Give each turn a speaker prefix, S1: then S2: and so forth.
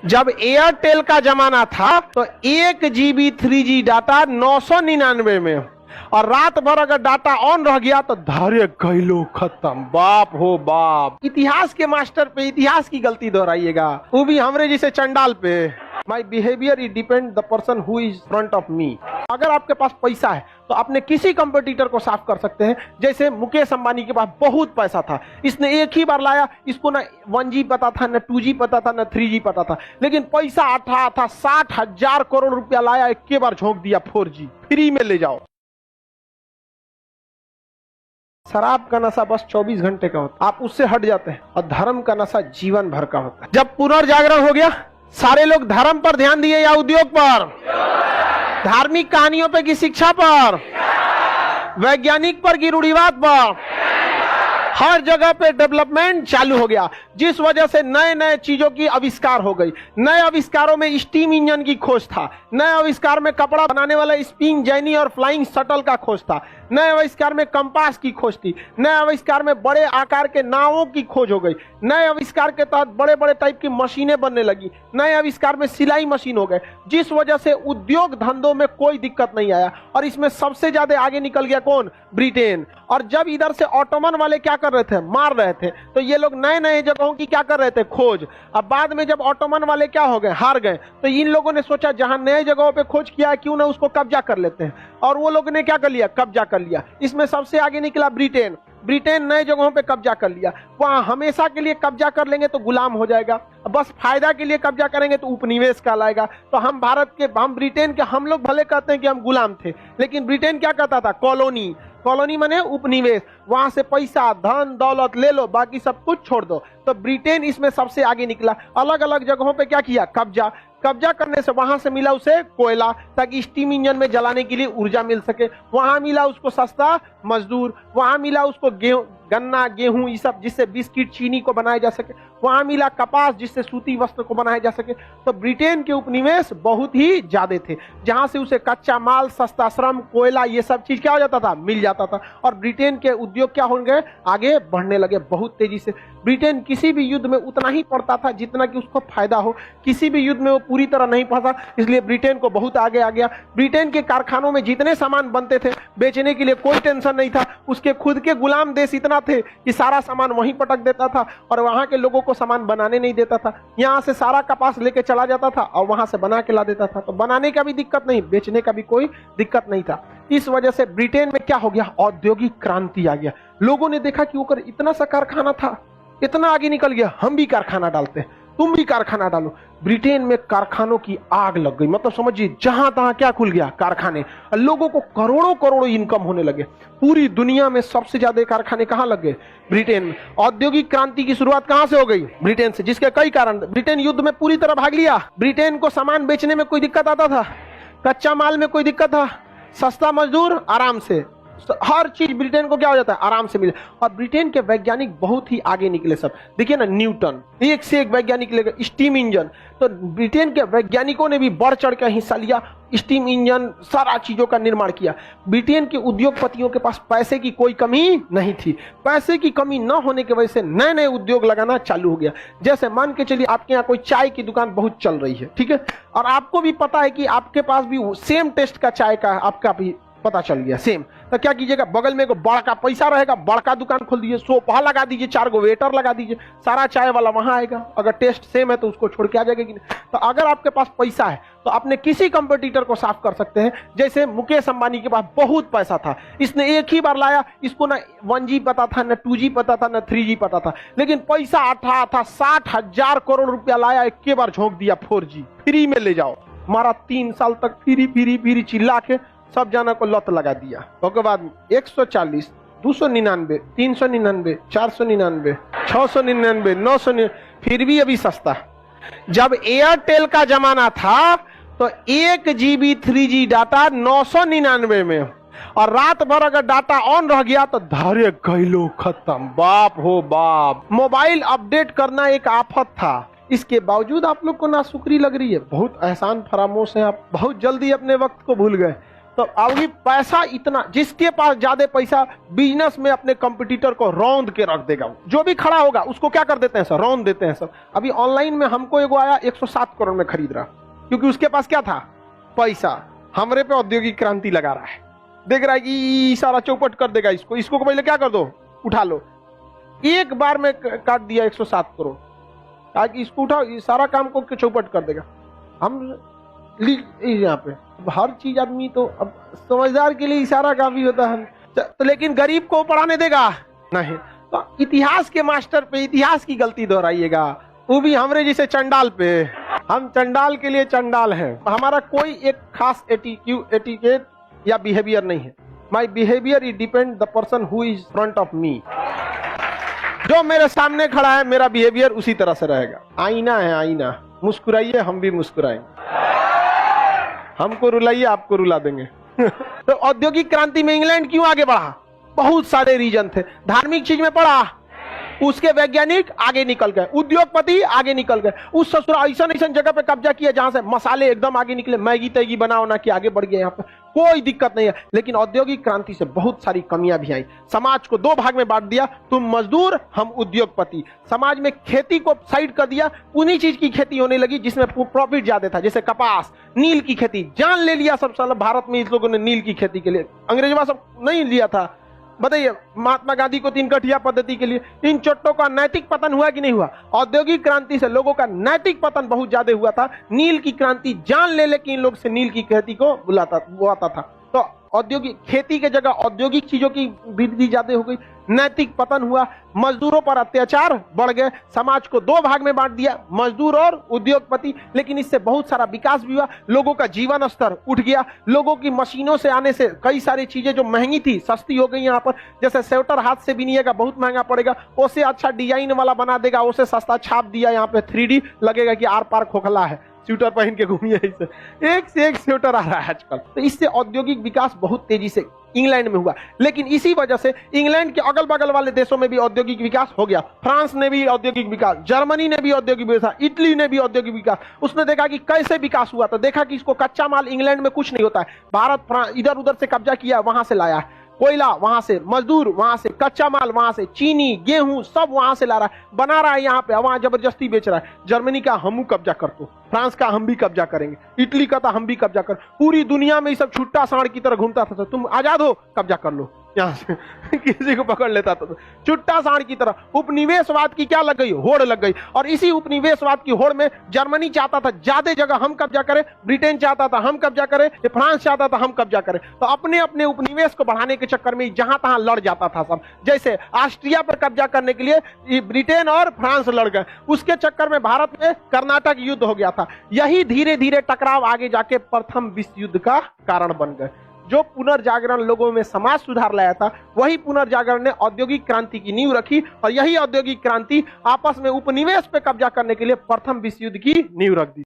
S1: जब एयरटेल का जमाना था तो 1 GB 3G डाटा 999 में, और रात भर अगर डाटा ऑन रह गया तो धारे गैलो खत्म। बाप हो बाप, इतिहास के मास्टर पे इतिहास की गलती दोहराइएगा, वो भी हमरे जैसे चंडाल पे। My behaviour is depend the person who is front of me. अगर आपके पास पैसा है तो अपने किसी कंपटीटर को साफ कर सकते हैं। जैसे मुकेश अंबानी के पास बहुत पैसा था, इसने एक ही बार लाया, इसको ना 1G पता था, ना 2G पता था, ना 3G पता था, लेकिन पैसा था 60,000 करोड़ रुपया लाया, एक बार झोंक दिया 4G फ्री में ले जाओ। शराब का नशा बस 24 घंटे का होता है, आप उससे हट जाते हैं, और धर्म का नशा जीवन भर का होता है। जब पुनर्जागरण हो गया, सारे लोग धर्म पर ध्यान दिए या उद्योग पर, धार्मिक कहानियों पे की शिक्षा पर, वैज्ञानिक पर की रूढ़िवाद पर, हर जगह पे डेवलपमेंट चालू हो गया, जिस वजह से नए नए चीजों की आविष्कार हो गई। नए आविष्कारों में स्टीम इंजन की खोज था, नए आविष्कार में कपड़ा बनाने वाला स्पिन जेनी और फ्लाइंग शटल का खोज था, नए आविष्कार में कंपास की खोज थी, नए आविष्कार में बड़े आकार के नावों की खोज हो गई, नए आविष्कार के तहत बड़े बड़े टाइप की मशीनें बनने लगी, नए आविष्कार में सिलाई मशीन हो गए, जिस वजह से उद्योग धंधों में कोई दिक्कत नहीं आया। और इसमें सबसे ज्यादा आगे निकल गया कौन? ब्रिटेन। और जब इधर से ऑटोमन वाले क्या कर रहे थे? मार रहे थे, तो ये लोग नए नए जगहों की क्या कर रहे थे? खोज। अब बाद में जब ऑटोमन वाले क्या हो गए? हार गए, तो इन लोगों ने सोचा जहां नए जगहों पे खोज किया है, क्यों ना उसको कब्जा कर लेते हैं, और वो लोग ने क्या कर लिया? कब्जा कर लिया। इसमें सबसे आगे निकला ब्रिटेन। ब्रिटेन नए जगहों पे कब्जा कर लिया। वहां हमेशा के लिए कब्जा कर लेंगे तो गुलाम हो जाएगा, बस फायदा के लिए कब्जा करेंगे तो उपनिवेश कहलाएगा। तो हम भारत के, हम ब्रिटेन के, हम लोग भले कहते हैं कि हम गुलाम थे, लेकिन ब्रिटेन क्या कहता था? कॉलोनी। कॉलोनी माने उपनिवेश, वहां से पैसा धन दौलत ले लो, बाकी सब कुछ छोड़ दो। तो ब्रिटेन इसमें सबसे आगे निकला। अलग अलग जगहों पे क्या किया? कब्जा। कब्जा करने से वहां से मिला उसे कोयला, ताकि स्टीम इंजन में जलाने के लिए ऊर्जा मिल सके। वहां मिला उसको सस्ता मजदूर, वहां मिला उसको गन्ना गेहूं ये सब, जिससे बिस्किट चीनी को बनाया जा सके। वहां मिला कपास, जिससे सूती वस्त्र को बनाया जा सके। तो ब्रिटेन के उपनिवेश बहुत ही ज्यादा थे, जहां से उसे कच्चा माल, सस्ता श्रम, कोयला, ये सब चीज क्या हो जाता था? मिल जाता था। और ब्रिटेन के उद्योग क्या हो गए? आगे बढ़ने लगे बहुत तेजी से। ब्रिटेन किसी भी युद्ध में उतना ही पड़ता था जितना कि उसको फायदा हो, किसी भी युद्ध में वो पूरी तरह नहीं पड़ता, इसलिए ब्रिटेन को बहुत आगे आ गया। ब्रिटेन के कारखानों में जितने सामान बनते थे, बेचने के लिए कोई टेंशन नहीं था। उसके खुद के गुलाम देश इतना थे कि सारा सामान वहीं पटक देता था, और वहां के लोगों को सामान बनाने नहीं देता था। यहाँ से सारा कपास लेके चला जाता था और वहां से बना के ला देता था। तो बनाने का भी दिक्कत नहीं, बेचने का भी कोई दिक्कत नहीं था। इस वजह से ब्रिटेन में क्या हो गया? औद्योगिक क्रांति आ गया। लोगों ने देखा कि ऊपर इतना सा कारखाना था, इतना आगे निकल गया, हम भी कारखाना डालते हैं, तुम भी कारखाना डालो। ब्रिटेन में कारखानों की आग लग गई, मतलब समझिए जहां तहां क्या खुल गया? कारखाने। लोगों को करोड़ों करोड़ों इनकम होने लगे। पूरी दुनिया में सबसे ज्यादा कारखाने कहां लग गए? ब्रिटेन में। औद्योगिक क्रांति की शुरुआत कहां से हो गई? ब्रिटेन से, जिसके कई कारण। ब्रिटेन युद्ध में पूरी तरह भाग लिया। ब्रिटेन को सामान बेचने में कोई दिक्कत आता था? कच्चा माल में कोई दिक्कत था? सस्ता मजदूर, आराम से हर चीज ब्रिटेन को क्या हो जाता है? आराम से मिले। और ब्रिटेन के वैज्ञानिक बहुत ही आगे निकले सब। देखिए ना, न्यूटन, एक से एक वैज्ञानिक निकले। स्टीम इंजन, तो ब्रिटेन के वैज्ञानिकों ने भी बढ़ चढ़ कर हिस्सा लिया। स्टीम इंजन, सारा चीजों का निर्माण किया। ब्रिटेन के उद्योगपतियों के पास पैसे की कोई कमी नहीं थी। पैसे की कमी न होने की वजह से नए नए उद्योग लगाना चालू हो गया। जैसे मान के चलिए आपके यहाँ कोई चाय की दुकान बहुत चल रही है, ठीक है, और आपको भी पता है कि आपके पास भी सेम टेस्ट का चाय का आपका भी पता चल गया सेम, तो क्या कीजिएगा? बगल में बड़ा पैसा रहेगा, बड़का दुकान खोल दीजिए, सोफा लगा दीजिए, 4 गो वेटर लगा दीजिए, सारा चाय वाला वहां आएगा। अगर टेस्ट सेम है तो उसको छोड़ के आ जाएगा कि नहीं? तो अगर आपके पास पैसा है तो अपने किसी कंपटीटर को साफ कर सकते हैं। जैसे मुकेश अंबानी के पास बहुत पैसा था, इसने एक ही बार लाया, इसको ना 1G पता था, ना 2G पता था, ना 3G पता था, लेकिन पैसा था 60,000 करोड़ रुपया लाया, एक बार झोंक दिया 4G फ्री में ले जाओ। हमारा 3 साल तक फ्री फ्री फ्री चिल्ला के सब जाना को लत लगा दिया। उसके बाद 140, 299, 399, 499, 699, 999, फिर भी अभी सस्ता। जब एयरटेल का जमाना था तो 1 GB 3G डाटा 999 में, और रात भर अगर डाटा ऑन रह गया तो धारे गैलो खत्म। बाप हो बाप, मोबाइल अपडेट करना एक आफत था। इसके बावजूद आप लोग को नाशुक्री लग रही है। बहुत एहसान फरामोश है आप, बहुत जल्दी अपने वक्त को भूल गए। तो अभी पैसा इतना, जिसके पास ज्यादा पैसा बिजनेस में अपने कंपटीटर को रौंद के रख देगा, जो भी खड़ा होगा उसको क्या कर देते हैं सर, रौंद देते हैं सर। अभी ऑनलाइन में हमको एगो आया 107 करोड़ में खरीद रहा, क्योंकि उसके पास क्या था, पैसा। हमरे पे औद्योगिक क्रांति लगा रहा है, देख रहा है कि सारा चौपट कर देगा इसको, इसको पहले क्या कर दो, उठा लो। एक बार में काट दिया 107 करोड़, आज इसको उठाओ, सारा काम को चौपट कर देगा। हम यहाँ पे हर चीज आदमी तो अब समझदार के लिए इशारा काफी होता है, तो लेकिन गरीब को पढ़ाने देगा नहीं। तो इतिहास के मास्टर पे इतिहास की गलती दोहराइएगा, वो भी हमरे जैसे चंडाल पे। हम चंडाल के लिए चंडाल हैं, हमारा कोई एक खास एटिकेट या बिहेवियर नहीं है। My behaviour is depend the person who is front of me. जो मेरे सामने खड़ा है मेरा बिहेवियर उसी तरह से रहेगा। आईना है आईना, मुस्कुराइए हम भी मुस्कुराएंगे, हमको रुलाइए आपको रुला देंगे। तो औद्योगिक क्रांति में इंग्लैंड क्यों आगे बढ़ा, बहुत सारे रीजन थे। धार्मिक चीज में पढ़ा, उसके वैज्ञानिक आगे निकल गए, उद्योगपति आगे निकल गए, उस ससुरा ऐसा जगह पे कब्जा किया जहां से मसाले एकदम आगे निकले, मैगी तैगी बना के आगे बढ़ गए, यहाँ पे कोई दिक्कत नहीं है। लेकिन औद्योगिक क्रांति से बहुत सारी कमियां भी आई। समाज को दो भाग में बांट दिया, तुम मजदूर हम उद्योगपति। समाज में खेती को साइड कर दिया, उन्हीं चीज की खेती होने लगी जिसमें प्रॉफिट ज्यादा था, जैसे कपास, नील की खेती। जान ले लिया सब साल भारत में इस लोगों ने नील की खेती के लिए, अंग्रेजवा सब नहीं लिया था। बताइए, महात्मा गांधी को 3 कठिया पद्धति के लिए इन चोटों का नैतिक पतन हुआ कि नहीं हुआ? औद्योगिक क्रांति से लोगों का नैतिक पतन बहुत ज्यादा हुआ था। नील की क्रांति जान ले कि इन लोग से नील की खेती को बुलाता था। तो औद्योगिक खेती के जगह औद्योगिक चीजों की वृद्धि ज्यादा हो गई, नैतिक पतन हुआ, मजदूरों पर अत्याचार बढ़ गए, समाज को दो भाग में बांट दिया, मजदूर और उद्योगपति। लेकिन इससे बहुत सारा विकास भी हुआ, लोगों का जीवन स्तर उठ गया। लोगों की मशीनों से आने से कई सारी चीजें जो महंगी थी सस्ती हो गई। यहाँ पर जैसे स्वेटर हाथ से बिनिएगा बहुत महंगा पड़ेगा, उससे अच्छा डिजाइन वाला बना देगा, उसे सस्ता छाप दिया, यहाँ पे 3D लगेगा कि आर पार खोखला है, स्वेटर पहन के घूमिए। एक से एक स्वेटर आ रहा है आजकल। तो इससे औद्योगिक विकास बहुत तेजी से इंग्लैंड में हुआ। लेकिन इसी वजह से इंग्लैंड के अगल बगल वाले देशों में भी औद्योगिक विकास हो गया। फ्रांस ने भी औद्योगिक विकास, जर्मनी ने भी औद्योगिक विकास, इटली ने भी औद्योगिक विकास। उसने देखा कि कैसे विकास हुआ, तो देखा कि इसको कच्चा माल इंग्लैंड में कुछ नहीं होता है, भारत इधर उधर से कब्जा किया, वहां से लाया है, कोयला वहां से, मजदूर वहां से, कच्चा माल वहां से, चीनी गेहूं सब वहां से ला रहा है, बना रहा है यहाँ पे, वहां जबरदस्ती बेच रहा है। जर्मनी का हम कब्जा कर दो, फ्रांस का हम भी कब्जा करेंगे, इटली का था हम भी कब्जा कर। पूरी दुनिया में ये सब छुट्टा सांड की तरह घूमता था, तुम आजाद हो कब्जा कर लो यहाँ से। किसी को पकड़ लेता था छुट्टा सांड की तरह। उपनिवेशवाद की क्या लग गई, होड़ लग गई। और इसी उपनिवेशवाद की होड़ में जर्मनी चाहता था ज्यादा जगह हम कब्जा करें, ब्रिटेन चाहता था हम कब्जा करें, फ्रांस चाहता था हम कब्जा करें। तो अपने अपने उपनिवेश को बढ़ाने के चक्कर में जहां तहां लड़ जाता था सब। जैसे ऑस्ट्रिया पर कब्जा करने के लिए ब्रिटेन और फ्रांस लड़ गए, उसके चक्कर में भारत में कर्नाटक युद्ध हो गया था। यही धीरे धीरे टकराव आगे जाके प्रथम विश्व युद्ध का कारण बन गए। जो पुनर्जागरण लोगों में समाज सुधार लाया था, वही पुनर्जागरण ने औद्योगिक क्रांति की नींव रखी। और यही औद्योगिक क्रांति आपस में उपनिवेश पे कब्जा करने के लिए प्रथम विश्व युद्ध की नींव रख दी।